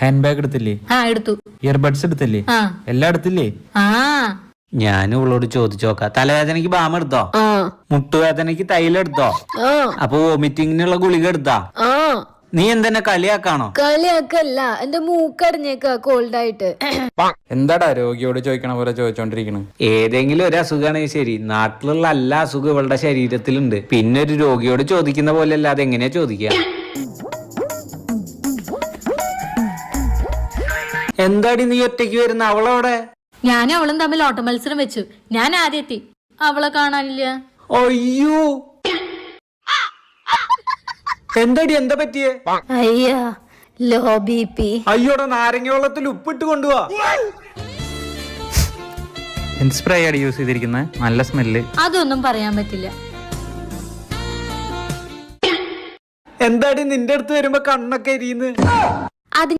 Hand bag എടുത്തില്ലേ? എടുത്തു. Earbuds എടുത്തില്ലേ? എല്ലാം എടുത്തില്ലേ? ഞാൻ ഇവളോട് ചോദിച്ചു നോക്കാം. തലവേദനക്ക് ബാം എടുത്തോ? മുട്ടുവേദനക്ക് തൈലം എടുത്തോ? അപ്പൊ വോമിറ്റിങ്ങിനുള്ള ഗുളിക എടുത്താ? നീ എന്തെന്നെ കളിയാക്കാണോ? കളിയാക്കല്ല, എന്റെ മൂക്കടഞ്ഞേക്ക കോൾഡ് ആയിട്ട്. എന്താടാ രോഗിയോട് ചോദിക്കണ പോലെ ചോദിച്ചോണ്ടിരിക്കണ? ഏതെങ്കിലും ഒരു അസുഖമാണെങ്കിൽ ശരി, നാട്ടിലുള്ള എല്ലാ അസുഖം ഇവളുടെ ശരീരത്തിലുണ്ട്. പിന്നെ ഒരു രോഗിയോട് ചോദിക്കുന്ന പോലെ അല്ലാതെ എങ്ങനെയാ ചോദിക്കുക? എന്താടി നീ ഒറ്റയ്ക്ക് വരുന്ന? അവളവിടെ? ഞാനും അവളും തമ്മിൽ ഓട്ട മത്സരം വെച്ചു. ഞാൻ ആദ്യം എത്തി, അവളെ കാണാനില്ല. അയ്യോ, എന്താടി എന്താ പറ്റിയേ? അയ്യാ, ലോ BP. അയ്യോടെ, നാരങ്ങ വെള്ളത്തിൽ ഉപ്പിട്ട് കൊണ്ടുപോവാ. എന്ത് സ്പ്രേ ആണ് യൂസ് ചെയ്തിരിക്കുന്നത്? നല്ല സ്മെല്ല്. അതൊന്നും പറയാൻ പറ്റില്ല. എന്താടി നിന്റെ അടുത്ത് വരുമ്പോ കണ്ണൊക്കെ എരിയുന്നു? അത്